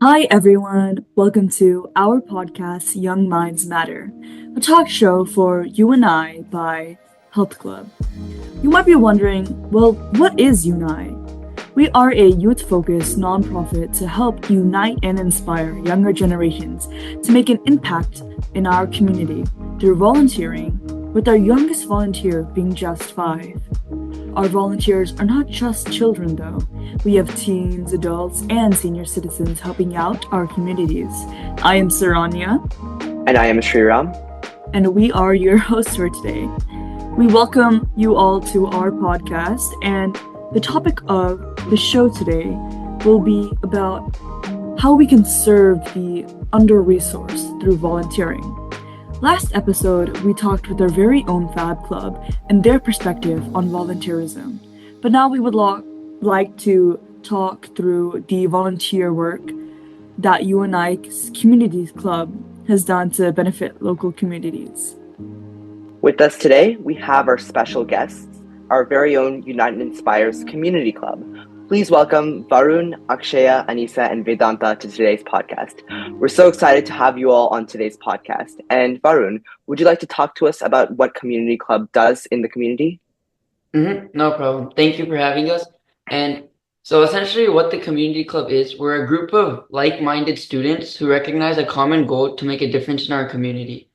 Hi, everyone. Welcome to our podcast, Young Minds Matter, a talk show for you and I by Health Club. You might be wondering, well, what is U&I? We are a youth focused nonprofit to help unite and inspire younger generations to make an impact in our community through volunteering, with our youngest volunteer being just 5. Our volunteers are not just children, though. We have teens, adults, and senior citizens helping out our communities. I am Saranya. And I am Sriram. And we are your hosts for today. We welcome you all to our podcast, and the topic of the show today will be about how we can serve the under-resourced through volunteering. Last episode, we talked with our very own Fab Club and their perspective on volunteerism. But now we would like to talk through the volunteer work that U&I's Communities Club has done to benefit local communities. With us today, we have our special guests, our very own Unite and Inspires Community Club. Please welcome Varun, Akshaya, Anisa, and Vedanta to today's podcast. We're so excited to have you all on today's podcast. And Varun, would you like to talk to us about what Community Club does in the community? No problem. Thank you for having us. And so essentially what the Community Club is, we're a group of like-minded students who recognize a common goal to make a difference in our community.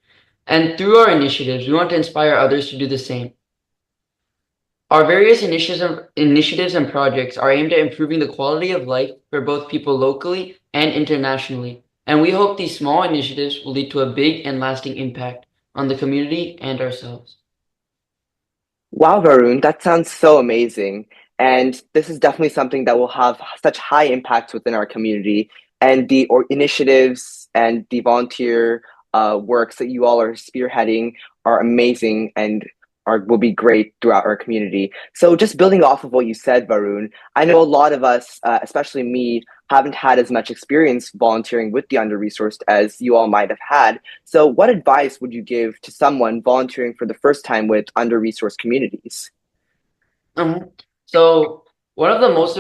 And through our initiatives, we want to inspire others to do the same. Our various initiatives and projects are aimed at improving the quality of life for both people locally and internationally. And we hope these small initiatives will lead to a big and lasting impact on the community and ourselves. Wow, Varun, that sounds so amazing. And this is definitely something that will have such high impacts within our community. And the initiatives and the volunteer works that you all are spearheading are amazing and will be great throughout our community. So just building off of what you said, Varun, I know a lot of us, especially me, haven't had as much experience volunteering with the under-resourced as you all might have had. So what advice would you give to someone volunteering for the first time with under-resourced communities? So one of the most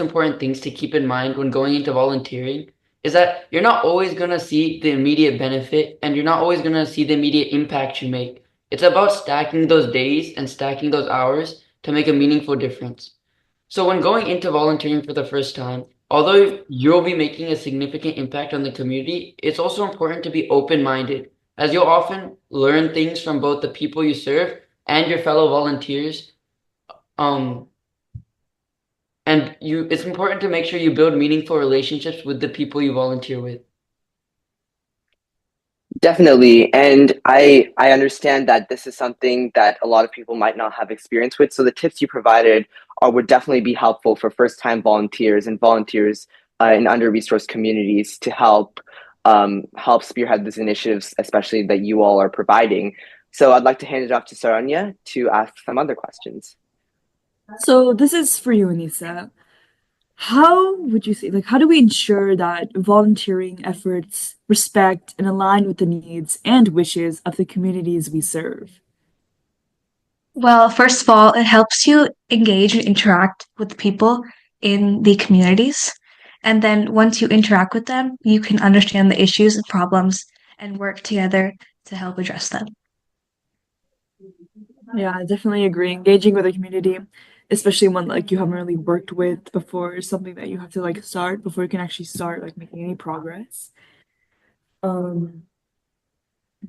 important things to keep in mind when going into volunteering is that you're not always going to see the immediate benefit and you're not always going to see the immediate impact you make. It's about stacking those days and stacking those hours to make a meaningful difference. So when going into volunteering for the first time, although you'll be making a significant impact on the community, it's also important to be open-minded, as you'll often learn things from both the people you serve and your fellow volunteers. It's important to make sure you build meaningful relationships with the people you volunteer with. Definitely. And I understand that this is something that a lot of people might not have experience with. So the tips you provided would definitely be helpful for first-time volunteers and volunteers in under-resourced communities to help spearhead these initiatives, especially that you all are providing. So I'd like to hand it off to Saranya to ask some other questions. So this is for you, Anisa. How would you say, how do we ensure that volunteering efforts respect and align with the needs and wishes of the communities we serve? Well, first of all, it helps you engage and interact with people in the communities. And then once you interact with them, you can understand the issues and problems and work together to help address them. Yeah, I definitely agree. Engaging with the community, especially when you haven't really worked with before, is something that you have to start before you can actually start making any progress.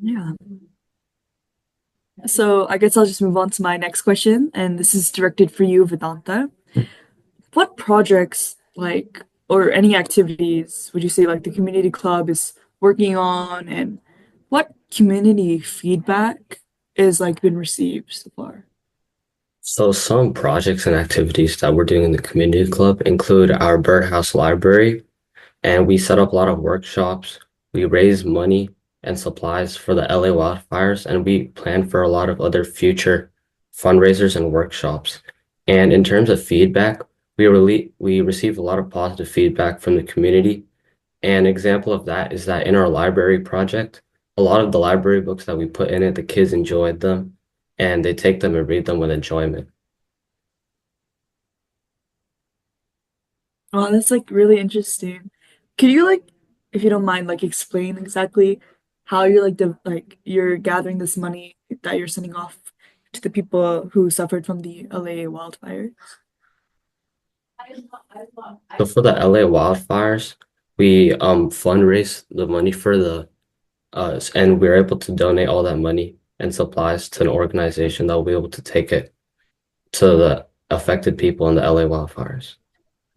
Yeah. So I guess I'll just move on to my next question, and this is directed for you, Vedanta. What projects or any activities would you say the community club is working on, and what community feedback is been received so far? So some projects and activities that we're doing in the community club include our birdhouse library, and we set up a lot of workshops. We raise money and supplies for the LA wildfires, and we plan for a lot of other future fundraisers and workshops. And in terms of feedback, we receive a lot of positive feedback from the community. An example of that is that in our library project, a lot of the library books that we put in it, the kids enjoyed them, and they take them and read them with enjoyment. Oh, that's like really interesting. Could you like, if you don't mind, like explain exactly how you're like like you're gathering this money that you're sending off to the people who suffered from the LA wildfire? So for the LA wildfires, we fundraise the money for the and we're able to donate all that money and supplies to an organization that will be able to take it to the affected people in the LA wildfires.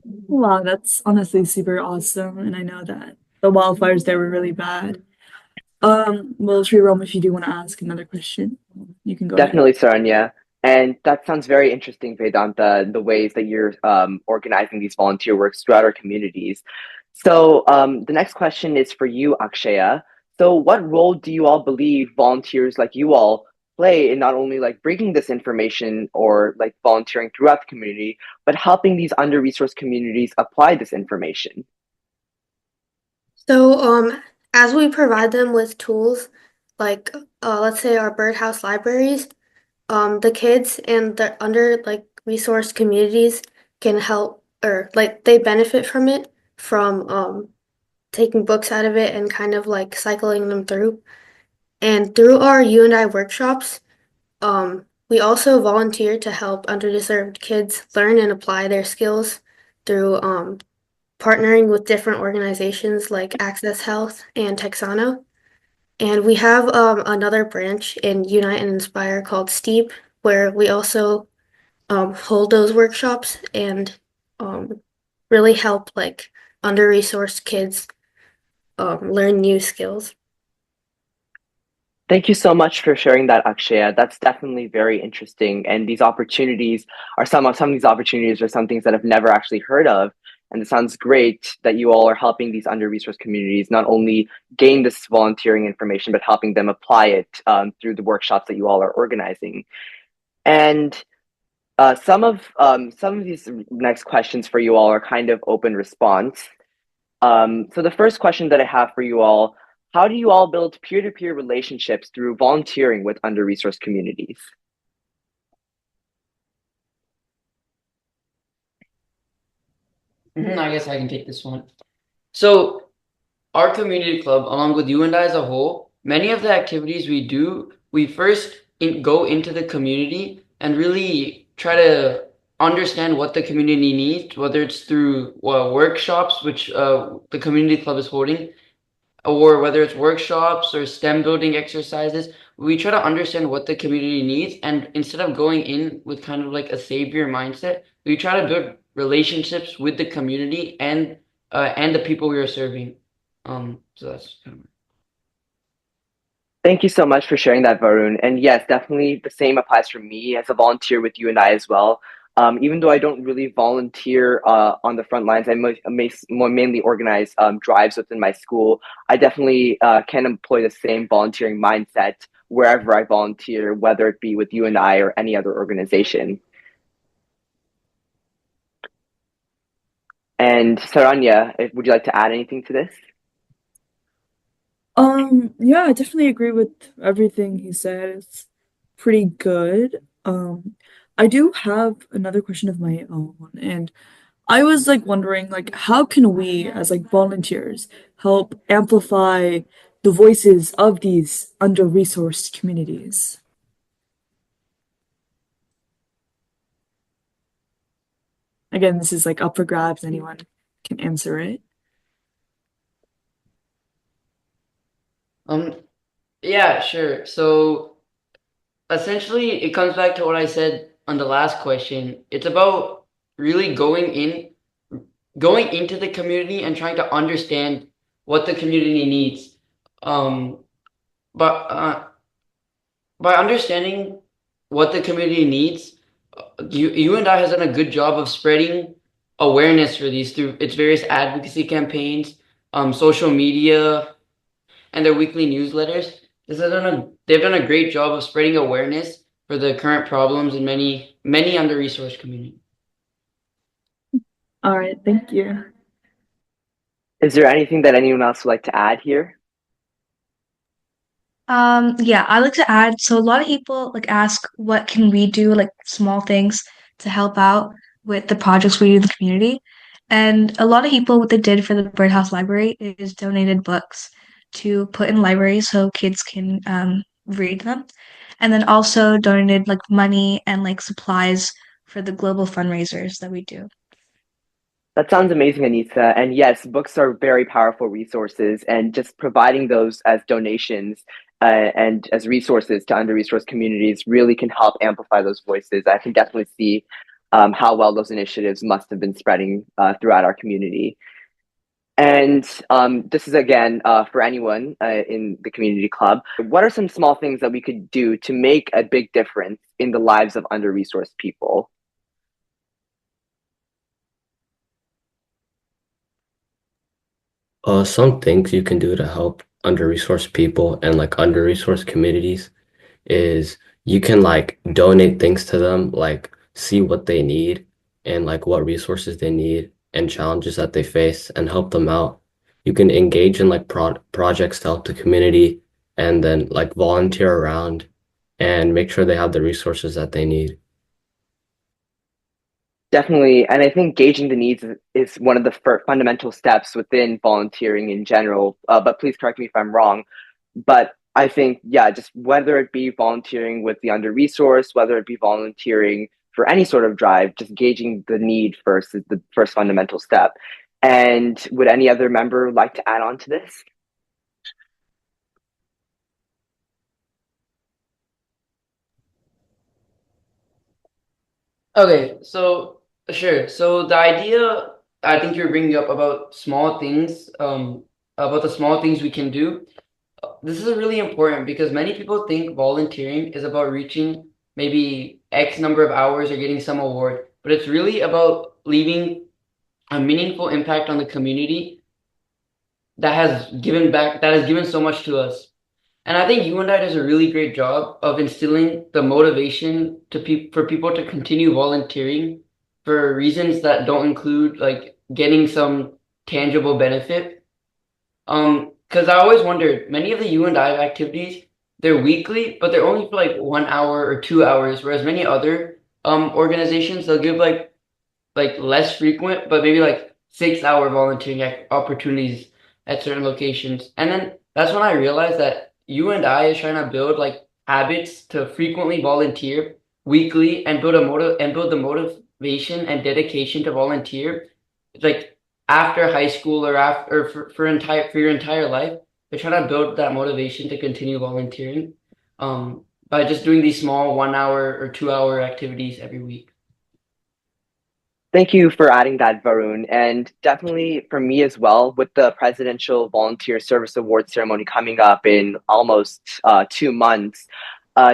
Wow, that's honestly super awesome, and I know that the wildfires there were really bad. Well, Sri Ram, if you do want to ask another question, you can go ahead. Definitely, Saranya. And that sounds very interesting, Vedanta, the ways that you're organizing these volunteer works throughout our communities. So, the next question is for you, Akshaya. So, what role do you all believe volunteers like you all play in not only like bringing this information or like volunteering throughout the community, but helping these under-resourced communities apply this information? So, as we provide them with tools, like let's say our birdhouse libraries, the kids and the under like resource communities can help or like they benefit from it from taking books out of it and kind of like cycling them through. And through our U&I workshops, we also volunteer to help underdeserved kids learn and apply their skills through partnering with different organizations like Access Health and Texano. And we have another branch in Unite and Inspire called Steep, where we also hold those workshops and um, really help like under-resourced kids learn new skills. Thank you so much for sharing that, Akshaya. That's definitely very interesting. And these opportunities are some of these opportunities are some things that I've never actually heard of. And it sounds great that you all are helping these under-resourced communities not only gain this volunteering information, but helping them apply it through the workshops that you all are organizing. And some of these next questions for you all are kind of open response. So the first question that I have for you all, how do you all build peer-to-peer relationships through volunteering with under-resourced communities? I guess I can take this one. So our community club, along with you and I as a whole, many of the activities we do, we first go into the community and really try to understand what the community needs, whether it's through workshops, which the community club is holding, or whether it's workshops or STEM building exercises. We try to understand what the community needs, and instead of going in with kind of like a savior mindset, we try to build relationships with the community and the people we are serving. So that's kind of Thank you so much for sharing that, Varun. And yes, definitely the same applies for me as a volunteer with you and I as well. Even though I don't really volunteer on the front lines, more mainly organize drives within my school. I definitely can employ the same volunteering mindset wherever I volunteer, whether it be with you and I or any other organization. And Saranya, would you like to add anything to this? Yeah, I definitely agree with everything he said. It's pretty good. I do have another question of my own, and I was like wondering, like, how can we, as like volunteers, help amplify the voices of these under-resourced communities? Again, this is like up for grabs. Anyone can answer it. um yeah, sure. So essentially it comes back to what I said on the last question. It's about really going into the community and trying to understand what the community needs. Um, but by understanding what the community needs, you and I has done a good job of spreading awareness for these through its various advocacy campaigns, social media, and their weekly newsletters. They've done a great job of spreading awareness for the current problems in many under-resourced communities. All right, thank you. Is there anything that anyone else would like to add here? Yeah, I like to add, so a lot of people like ask what can we do, like small things to help out with the projects we do in the community. And a lot of people, what they did for the Birdhouse Library is donated books to put in libraries so kids can read them. And then also donated like money and like supplies for the global fundraisers that we do. That sounds amazing, Anita. And yes, books are very powerful resources, and just providing those as donations and as resources to under-resourced communities really can help amplify those voices. I can definitely see how well those initiatives must have been spreading throughout our community. And this is again for anyone in the community club. What are some small things that we could do to make a big difference in the lives of under-resourced people? Some things you can do to help under-resourced people and like under-resourced communities is you can like donate things to them, like see what they need and like what resources they need and challenges that they face and help them out. You can engage in like projects to help the community and then like volunteer around and make sure they have the resources that they need. Definitely. And I think gauging the needs is one of the fundamental steps within volunteering in general. But please correct me if I'm wrong. But I think, yeah, just whether it be volunteering with the under resourced, whether it be volunteering for any sort of drive, just gauging the need first is the first fundamental step. And would any other member like to add on to this? Okay, so sure. So the idea I think you're bringing up about small things, about the small things we can do. This is really important because many people think volunteering is about reaching maybe X number of hours or getting some award, but it's really about leaving a meaningful impact on the community that has given so much to us. And I think U&I does a really great job of instilling the motivation for people to continue volunteering for reasons that don't include like getting some tangible benefit. Because I always wondered, many of the U&I activities, they're weekly, but they're only for like 1 hour or 2 hours, whereas many other organizations they'll give like less frequent, but maybe like 6 hour volunteering opportunities at certain locations. And then that's when I realized that U&I is trying to build like habits to frequently volunteer weekly and build the motivation and dedication to volunteer. Like after high school or after or for your entire life, they're trying to build that motivation to continue volunteering by just doing these small 1 hour or 2 hour activities every week. Thank you for adding that, Varun. And definitely for me as well, with the Presidential Volunteer Service Award ceremony coming up in almost 2 months,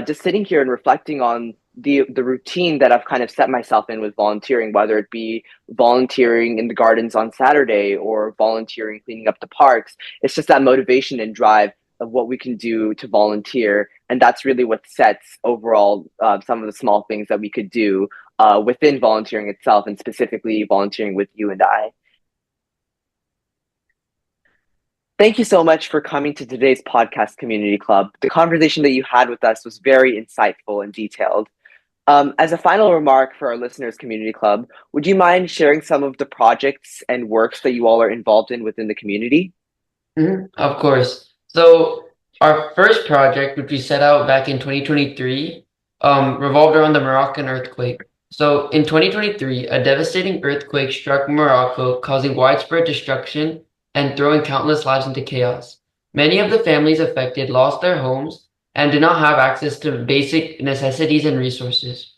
just sitting here and reflecting on the routine that I've kind of set myself in with volunteering, whether it be volunteering in the gardens on Saturday or volunteering cleaning up the parks. It's just that motivation and drive of what we can do to volunteer. And that's really what sets overall some of the small things that we could do within volunteering itself, and specifically volunteering with U&I. Thank you so much for coming to today's podcast, Community Club. The conversation that you had with us was very insightful and detailed. As a final remark for our listeners, Community Club, would you mind sharing some of the projects and works that you all are involved in within the community? Of course. So our first project, which we set out back in 2023, revolved around the Moroccan earthquake. So in 2023, a devastating earthquake struck Morocco, causing widespread destruction and throwing countless lives into chaos. Many of the families affected lost their homes and did not have access to basic necessities and resources.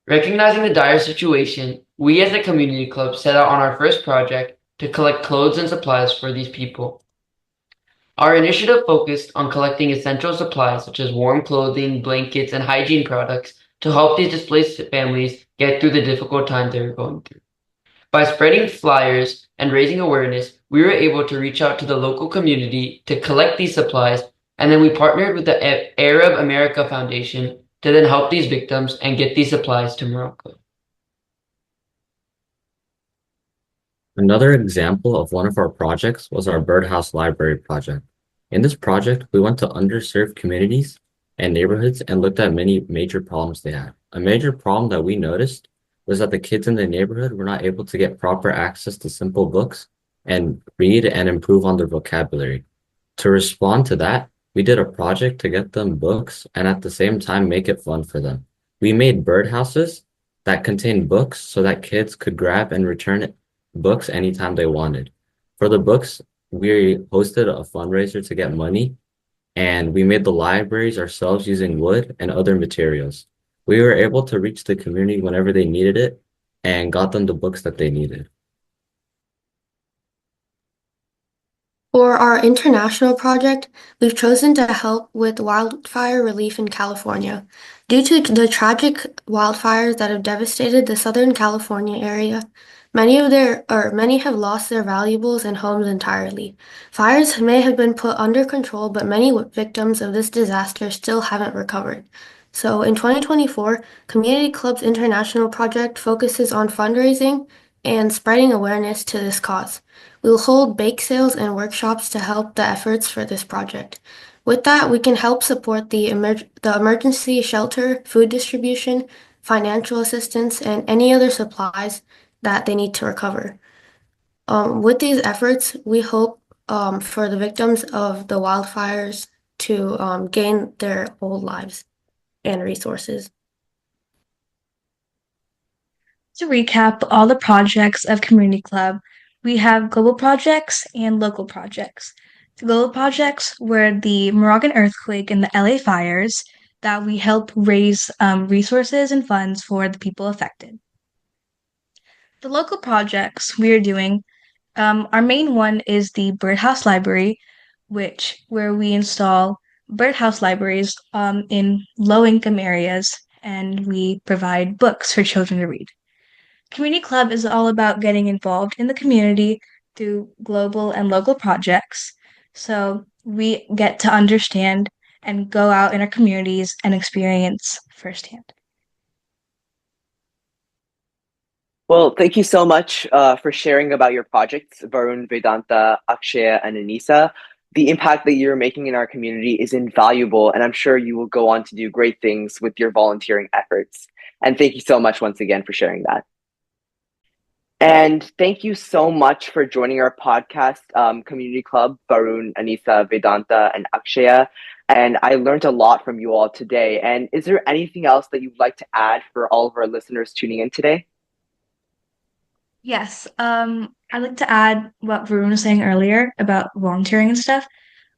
Recognizing the dire situation, we as a community club set out on our first project to collect clothes and supplies for these people. Our initiative focused on collecting essential supplies such as warm clothing, blankets, and hygiene products to help these displaced families get through the difficult time they were going through. By spreading flyers and raising awareness, we were able to reach out to the local community to collect these supplies, and then we partnered with the Arab America Foundation to then help these victims and get these supplies to Morocco. Another example of one of our projects was our Birdhouse Library project. In this project, we went to underserved communities and neighborhoods and looked at many major problems they had. A major problem that we noticed was that the kids in the neighborhood were not able to get proper access to simple books and read and improve on their vocabulary. To respond to that, we did a project to get them books and at the same time make it fun for them. We made birdhouses that contained books so that kids could grab and return books anytime they wanted. For the books, we hosted a fundraiser to get money, and we made the libraries ourselves using wood and other materials. We were able to reach the community whenever they needed it and got them the books that they needed. For our international project, we've chosen to help with wildfire relief in California. Due to the tragic wildfires that have devastated the Southern California area, many have lost their valuables and homes entirely. Fires may have been put under control, but many victims of this disaster still haven't recovered. So in 2024, Community Club's international project focuses on fundraising and spreading awareness to this cause. We will hold bake sales and workshops to help the efforts for this project. With that, we can help support the emergency shelter, food distribution, financial assistance, and any other supplies that they need to recover. With these efforts, we hope for the victims of the wildfires to gain their old lives and resources. To recap all the projects of Community Club, we have global projects and local projects. The global projects were the Moroccan earthquake and the LA fires that we help raise resources and funds for the people affected. The local projects we are doing, our main one is the Birdhouse Library, where we install birdhouse libraries in low-income areas, and we provide books for children to read. Community Club is all about getting involved in the community through global and local projects. So we get to understand and go out in our communities and experience firsthand. Well, thank you so much for sharing about your projects, Varun, Vedanta, Akshaya, and Anisa. The impact that you're making in our community is invaluable, and I'm sure you will go on to do great things with your volunteering efforts. And thank you so much once again for sharing that. And thank you so much for joining our podcast, Community Club, Varun, Anisa, Vedanta, and Akshaya. And I learned a lot from you all today. And is there anything else that you'd like to add for all of our listeners tuning in today? Yes, I'd like to add what Varun was saying earlier about volunteering and stuff.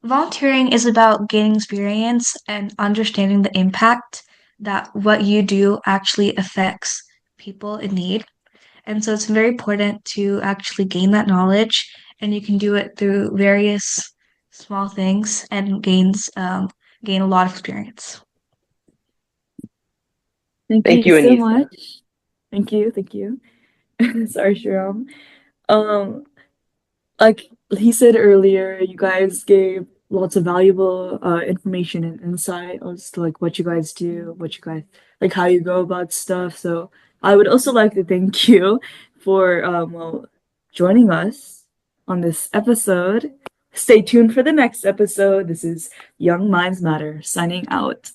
Volunteering is about gaining experience and understanding the impact that what you do actually affects people in need. And so it's very important to actually gain that knowledge, and you can do it through various small things and gain a lot of experience. Thank Thank you you, so Anisa. much. Thank you. Sorry, Shriram. Um, like he said earlier, you guys gave lots of valuable information and insight as to like what you guys do, what you guys like, how you go about stuff. So I would also like to thank you for joining us on this episode. Stay tuned for the next episode. This is Young Minds Matter signing out.